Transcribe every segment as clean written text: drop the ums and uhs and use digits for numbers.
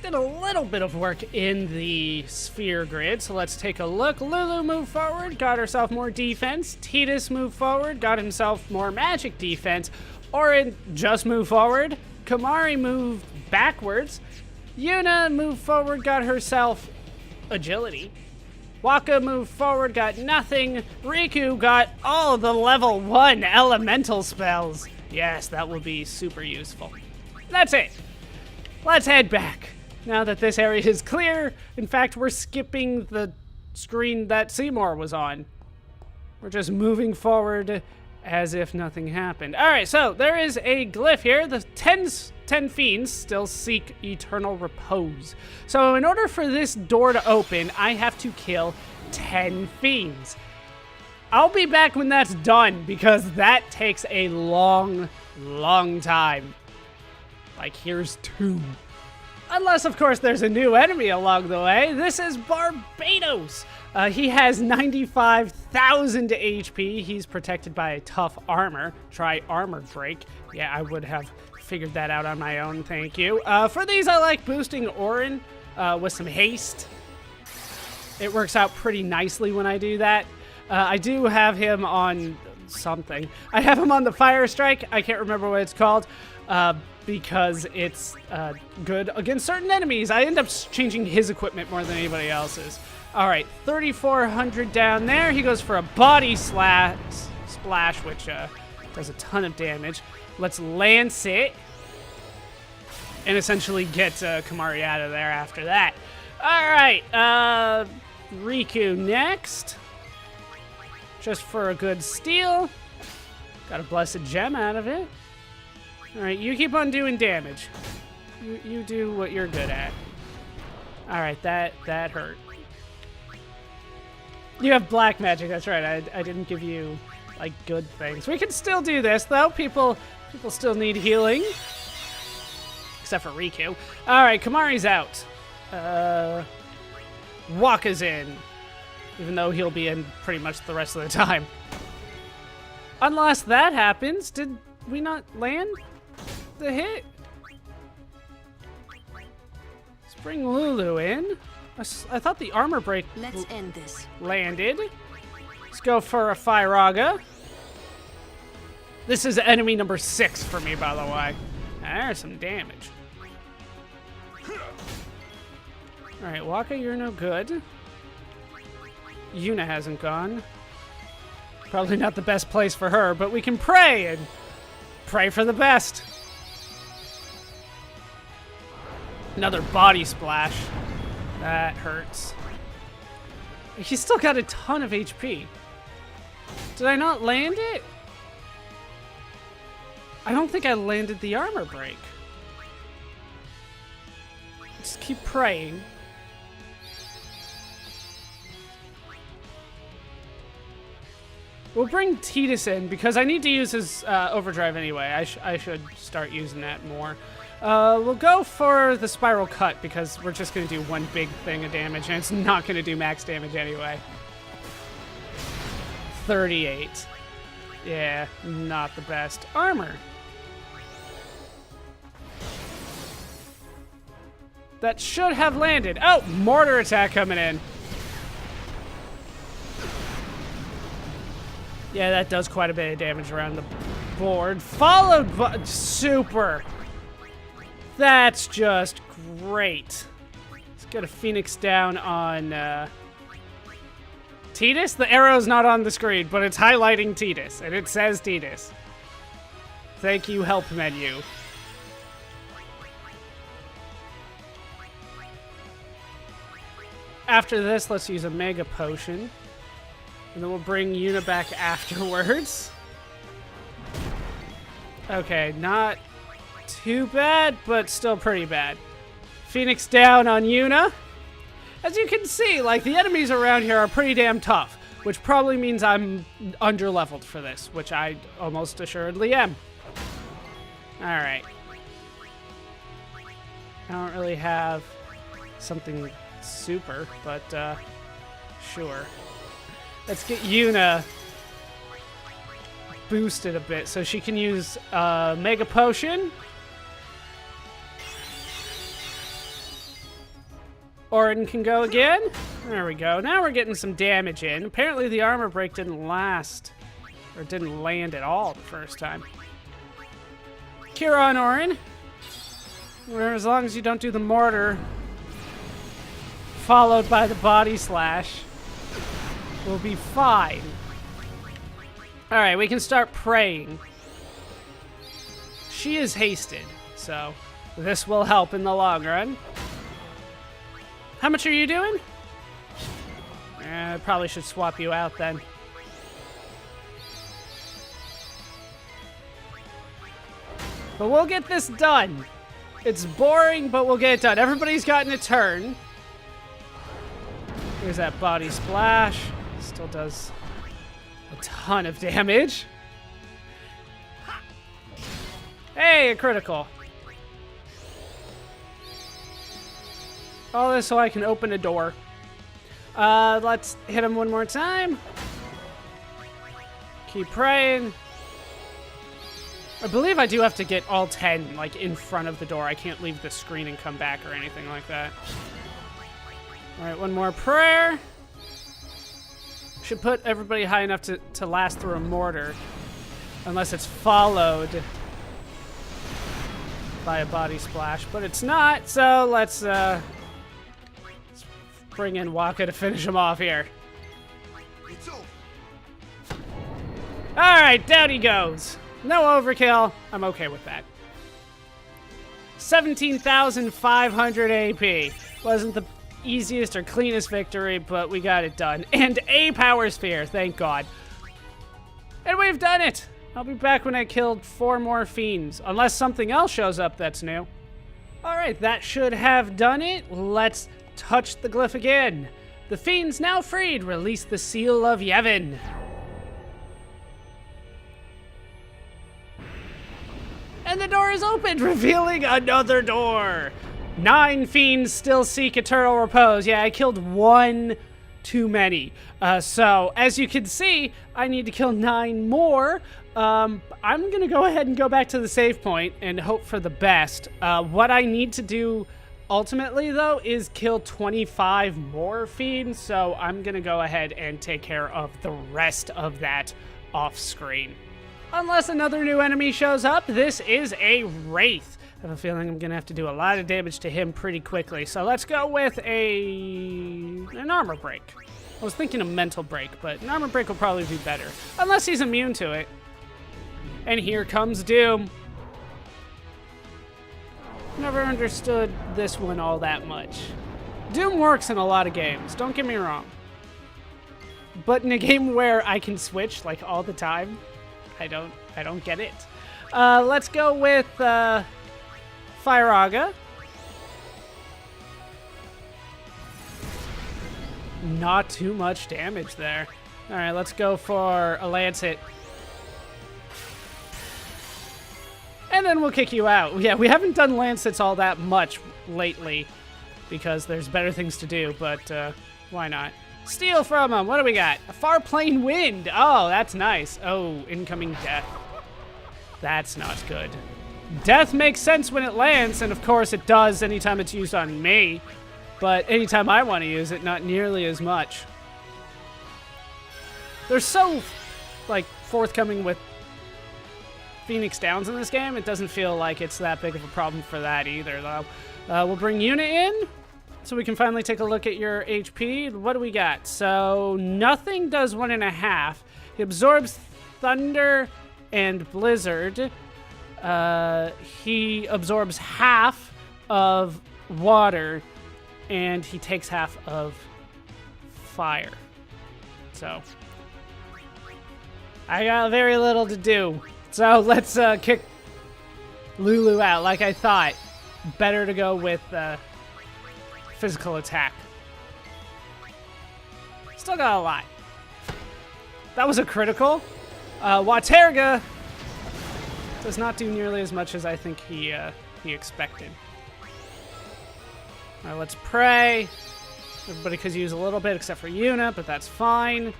Did a little bit of work in the sphere grid, so let's take a look. Lulu moved forward, got herself more defense. Tidus moved forward, got himself more magic defense. Auron just moved forward. Kimahri moved backwards. Yuna moved forward, got herself agility. Wakka moved forward, got nothing. Riku got all the level 1 elemental spells. Yes, that will be super useful. That's it. Let's head back. Now that this area is clear, in fact, we're skipping the screen that Seymour was on. We're just moving forward as if nothing happened. All right, so there is a glyph here. The 10 fiends still seek eternal repose. So in order for this door to open, I have to kill 10 fiends. I'll be back when that's done because that takes a long, long time. Like, here's 2. Unless, of course, there's a new enemy along the way. This is Barbados. He has 95,000 HP. He's protected by a tough armor. Try armor break. Yeah, I would have figured that out on my own, thank you. For these, I like boosting Auron with some haste. It works out pretty nicely when I do that. I do have him on something. I have him on the Fire Strike. I can't remember what it's called. Because it's good against certain enemies. I end up changing his equipment more than anybody else's. All right, 3,400 down there. He goes for a body splash, which does a ton of damage. Let's lance it and essentially get Kimahri out of there after that. All right, Riku next. Just for a good steal. Got a blessed gem out of it. All right, you keep on doing damage. You do what you're good at. All right, that hurt. You have black magic, that's right. I didn't give you, like, good things. We can still do this, though. People still need healing. Except for Riku. All right, Kimahri's out. Wakka's in. Even though he'll be in pretty much the rest of the time. Unless that happens, did we not land the hit? Let's bring Lulu in. I thought the armor break Let's end this. Landed. Let's go for a Fire Agha. This is enemy number 6 for me, by the way. There's some damage. Alright, Wakka, you're no good. Yuna hasn't gone. Probably not the best place for her, but we can pray and pray for the best. Another body splash. That hurts. He's still got a ton of HP. Did I not land it? I don't think I landed the armor break. Just keep praying. We'll bring Tidus in because I need to use his overdrive anyway. I should start using that more. We'll go for the spiral cut because we're just going to do one big thing of damage and it's not going to do max damage anyway. 38. Yeah, not the best. Armor. That should have landed. Oh, mortar attack coming in. Yeah, that does quite a bit of damage around the board. Followed by... Super. That's just great. Let's get a Phoenix down on Tidus. The arrow's not on the screen, but it's highlighting Tidus, and it says Tidus. Thank you, help menu. After this, let's use a Mega Potion. And then we'll bring Yuna back afterwards. Okay, not too bad, but still pretty bad. Phoenix down on Yuna. As you can see, like, the enemies around here are pretty damn tough, which probably means I'm under-leveled for this, which I almost assuredly am. Alright. I don't really have something super, but, sure. Let's get Yuna boosted a bit so she can use Mega Potion. Orin can go again. There we go. Now we're getting some damage in. Apparently the armor break didn't last, or didn't land at all the first time. Cure on Orin. Where as long as you don't do the mortar, followed by the body slash, we'll be fine. Alright, we can start praying. She is hasted, so this will help in the long run. How much are you doing? I probably should swap you out then. But we'll get this done. It's boring, but we'll get it done. Everybody's gotten a turn. Here's that body splash. Still does a ton of damage. Hey, a critical. All this so I can open a door. Let's hit him one more time. Keep praying. I believe I do have to get all 10, like, in front of the door. I can't leave the screen and come back or anything like that. All right, one more prayer. Should put everybody high enough to last through a mortar. Unless it's followed by a body splash. But it's not, so let's bring in Waka to finish him off here. All right, down he goes. No overkill. I'm okay with that. 17,500 AP. Wasn't the easiest or cleanest victory, but we got it done. And a power sphere, thank God. And we've done it. I'll be back when I killed 4 more fiends, unless something else shows up that's new. All right, that should have done it. Let's touch the glyph again. The fiends now freed. Release the seal of Yevon. And the door is opened, revealing another door. 9 fiends still seek eternal repose. Yeah, I killed 1 too many. So, as you can see, I need to kill 9 more. I'm going to go ahead and go back to the save point and hope for the best. What I need to do ultimately, though, is kill 25 more fiends. So, I'm going to go ahead and take care of the rest of that off screen. Unless another new enemy shows up, this is a Wraith. I have a feeling I'm going to have to do a lot of damage to him pretty quickly. So let's go with an armor break. I was thinking a mental break, but an armor break will probably be better. Unless he's immune to it. And here comes Doom. Never understood this one all that much. Doom works in a lot of games, don't get me wrong. But in a game where I can switch like all the time, I don't get it. Let's go with Fire Agha. Not too much damage there. All right, let's go for a lance hit. And then we'll kick you out. Yeah, we haven't done lance hits all that much lately because there's better things to do, but why not? Steal from him. What do we got? A far plane wind. Oh, that's nice. Oh, incoming death. That's not good. Death makes sense when it lands, and of course it does anytime it's used on me. But anytime I want to use it, not nearly as much. They're so, like, forthcoming with Phoenix Downs in this game. It doesn't feel like it's that big of a problem for that either, though. We'll bring Una in, so we can finally take a look at your HP. What do we got? So, nothing does 1.5. He absorbs Thunder and Blizzard. He absorbs half of water, and he takes half of fire. So, I got very little to do. So, let's kick Lulu out like I thought. Better to go with physical attack. Still got a lot. That was a critical. Waterga does not do nearly as much as I think he expected. All right, let's pray. Everybody could use a little bit except for Una, but that's fine.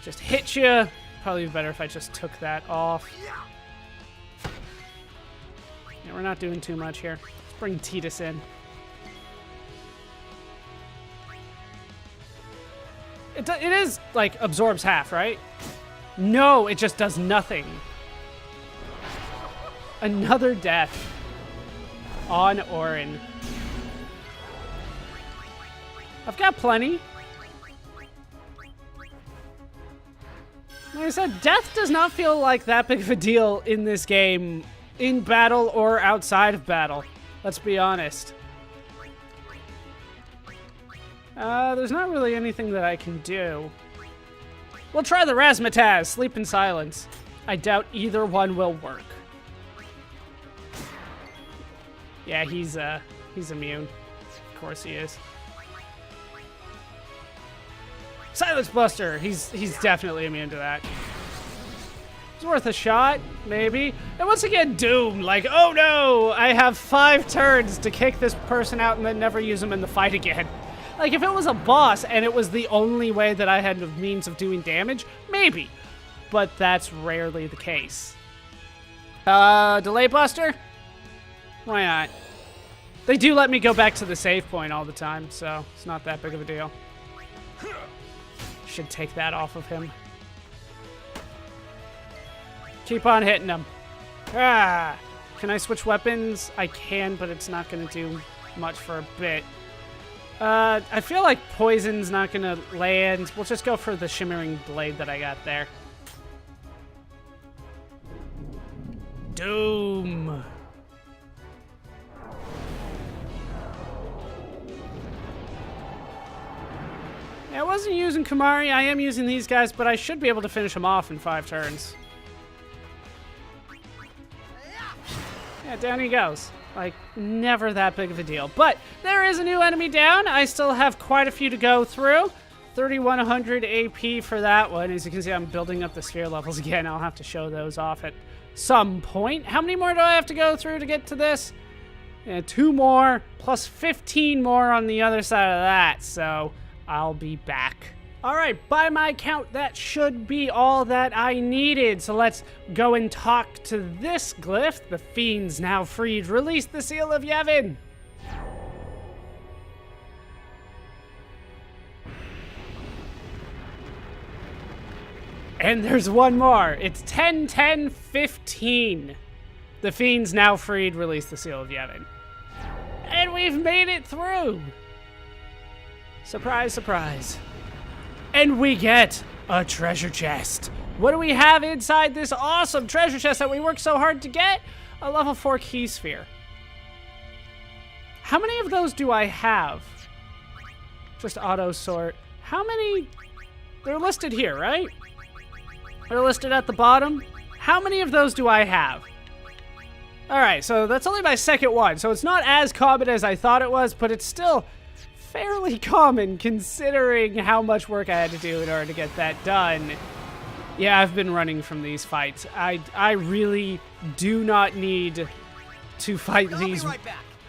Just hit you. Probably better if I just took that off. Yeah, we're not doing too much here. Let's bring Titus in. It is, like, absorbs half, right? No, it just does nothing. Another death on Orin. I've got plenty. Like I said, death does not feel like that big of a deal in this game, in battle or outside of battle. Let's be honest. There's not really anything that I can do. We'll try the Razzmatazz, Sleep in Silence. I doubt either one will work. Yeah, he's immune. Of course he is. Silence Buster! He's definitely immune to that. It's worth a shot, maybe. And once again, Doom. Like, oh no! I have 5 turns to kick this person out and then never use them in the fight again. Like, if it was a boss and it was the only way that I had a means of doing damage, maybe. But that's rarely the case. Delay Buster? Why not? They do let me go back to the save point all the time, so it's not that big of a deal. Should take that off of him. Keep on hitting him. Ah! Can I switch weapons? I can, but it's not going to do much for a bit. I feel like poison's not going to land. We'll just go for the shimmering blade that I got there. Doom! I wasn't using Kamari, I am using these guys, but I should be able to finish them off in 5 turns. Yeah, down he goes. Like, never that big of a deal. But there is a new enemy down. I still have quite a few to go through. 3,100 AP for that one. As you can see, I'm building up the sphere levels again. I'll have to show those off at some point. How many more do I have to go through to get to this? Yeah, 2 more, plus 15 more on the other side of that, so I'll be back. All right, by my count, that should be all that I needed. So let's go and talk to this glyph. The fiend's now freed. Release the Seal of Yevon. And there's one more. It's 10, 10, 15. The fiend's now freed. Release the Seal of Yevon. And we've made it through. Surprise, surprise. And we get a treasure chest. What do we have inside this awesome treasure chest that we worked so hard to get? A level 4 key sphere. How many of those do I have? Just auto sort. How many? They're listed here, right? They're listed at the bottom. How many of those do I have? All right, so that's only my second one. So it's not as common as I thought it was, but it's still fairly common considering how much work I had to do in order to get that done. Yeah, I've been running from these fights. I really do not need to fight these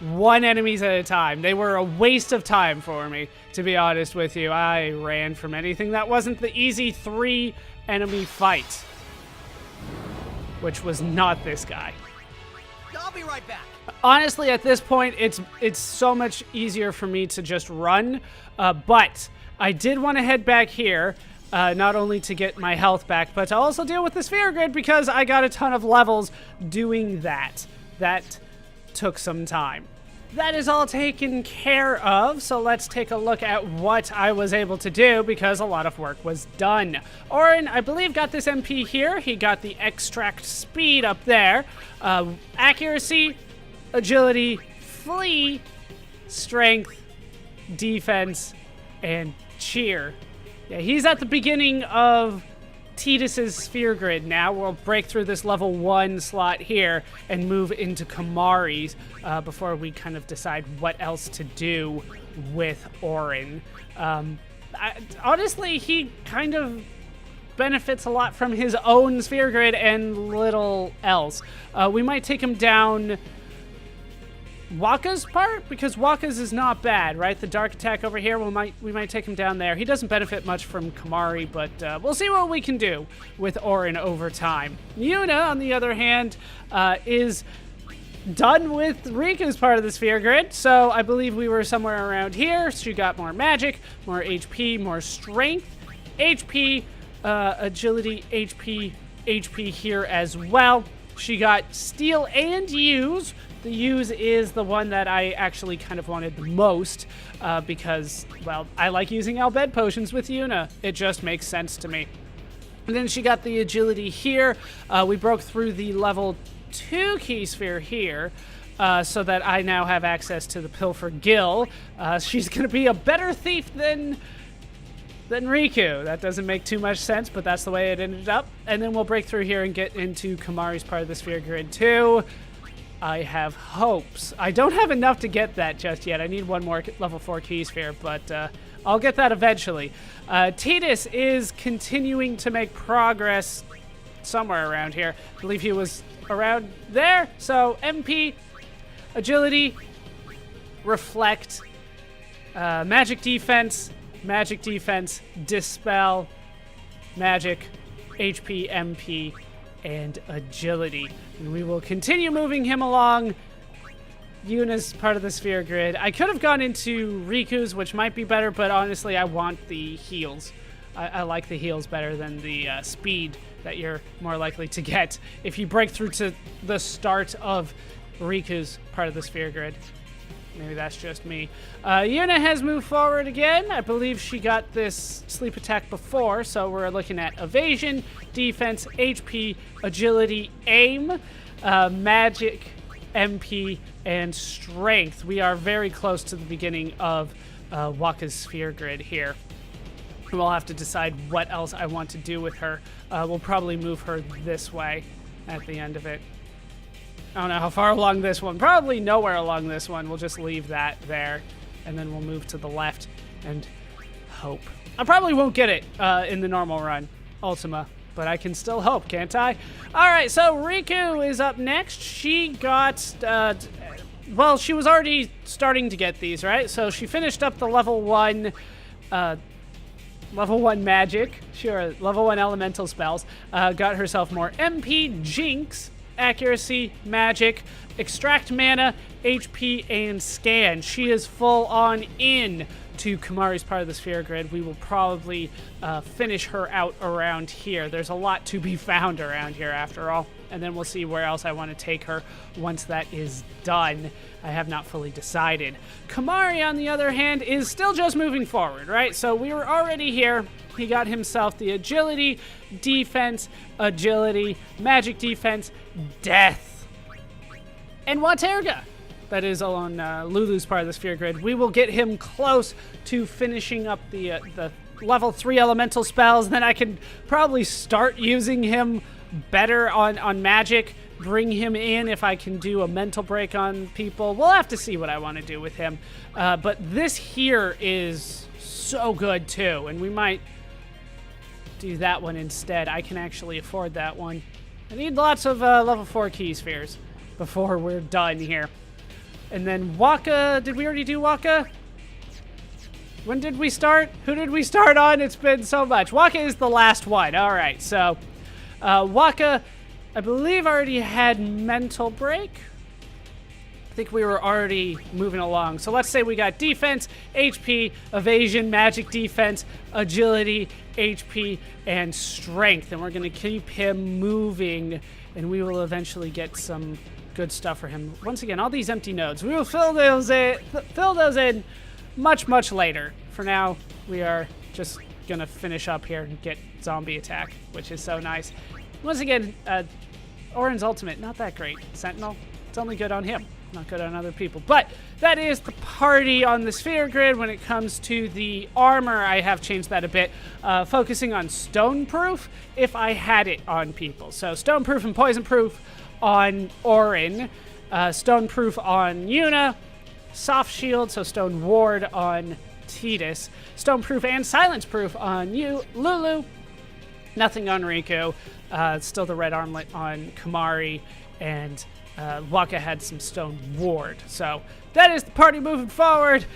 one enemies at a time. They were a waste of time for me, to be honest with you. I ran from anything that wasn't the easy 3 enemy fight, which was not this guy. I'll be right back. Honestly, at this point, it's so much easier for me to just run, but I did want to head back here, not only to get my health back, but to also deal with the sphere grid because I got a ton of levels doing that. That took some time. That is all taken care of, so let's take a look at what I was able to do because a lot of work was done. Orin, I believe, got this MP here. He got the extract speed up there. Accuracy, agility, flee, strength, defense, and cheer. Yeah, he's at the beginning of Tidus's sphere grid now. We'll break through this level 1 slot here and move into Kamari's before we kind of decide what else to do with Orin. Honestly, he kind of benefits a lot from his own sphere grid and little else. We might take him down Wakka's part, because Wakka's is not bad, right? The dark attack over here, we might take him down there. He doesn't benefit much from Kamari, but we'll see what we can do with Orin over time. Yuna, on the other hand, is done with Riku's part of the sphere grid, so I believe we were somewhere around here. She got more magic, more HP, more strength, HP, agility, HP here as well. She got steal and use. The use is the one that I actually kind of wanted the most because, well, I like using Albed potions with Yuna. It just makes sense to me. And then she got the agility here. We broke through the level 2 key sphere here so that I now have access to the Pilfer Gill. She's going to be a better thief than Riku. That doesn't make too much sense, but that's the way it ended up. And then we'll break through here and get into Kamari's part of the sphere grid too. I have hopes. I don't have enough to get that just yet. I need one more level 4 key sphere, but I'll get that eventually. Tidus is continuing to make progress somewhere around here. I believe he was around there. So MP, agility, reflect, magic defense, dispel, magic, HP, MP, and agility. And we will continue moving him along Yuna's part of the sphere grid. I could have gone into Riku's, which might be better, but honestly, I want the heals. I like the heals better than the speed that you're more likely to get if you break through to the start of Riku's part of the sphere grid. Maybe that's just me. Yuna has moved forward again. I believe she got this sleep attack before, so we're looking at evasion, defense, HP, agility, aim, magic, MP, and strength. We are very close to the beginning of Wakka's sphere grid here. We'll have to decide what else I want to do with her. We'll probably move her this way at the end of it. I don't know how far along this one. Probably nowhere along this one. We'll just leave that there, and then we'll move to the left and hope. I probably won't get it in the normal run, Ultima, but I can still hope, can't I? All right, so Riku is up next. She got, well, she was already starting to get these, right? So she finished up the level 1 magic, sure, level 1 elemental spells, got herself more MP, Jinx, accuracy, magic, extract mana, HP, and scan. She is full on in to Kamari's part of the sphere grid. We will probably finish her out around here. There's a lot to be found around here after all. And then we'll see where else I want to take her once that is done. I have not fully decided. Kamari, on the other hand, is still just moving forward, right? So we were already here. He got himself the agility, defense, agility, magic defense, death, and Waterga. That is on Lulu's part of the sphere grid. We will get him close to finishing up the level 3 elemental spells. Then I can probably start using him better on magic, bring him in if I can do a mental break on people. We'll have to see what I want to do with him. But this here is so good too, and we might do that one instead. I can actually afford that one. I need lots of level 4 key spheres before we're done here. And then Wakka, did we already do Wakka? When did we start? Who did we start on? It's been so much. Wakka is the last one. All right, so Wakka, I believe already had mental break. I think we were already moving along. So let's say we got defense, HP, evasion, magic defense, agility, HP, and strength. And we're going to keep him moving, and we will eventually get some good stuff for him. Once again, all these empty nodes. We will fill those in much, much later. For now, we are just going to finish up here and get zombie attack, which is so nice. Once again, Auron's ultimate, not that great. Sentinel, it's only good on him, not good on other people. But that is the party on the sphere grid. When it comes to the armor, I have changed that a bit, focusing on stone proof if I had it on people. So stone proof and poison proof on Auron, stone proof on Yuna, soft shield, so stone ward on Tidus, stone proof and silence proof on Lulu, nothing on Riku, still the red armlet on Kamari, and Wakka had some stone ward. So that is the party moving forward.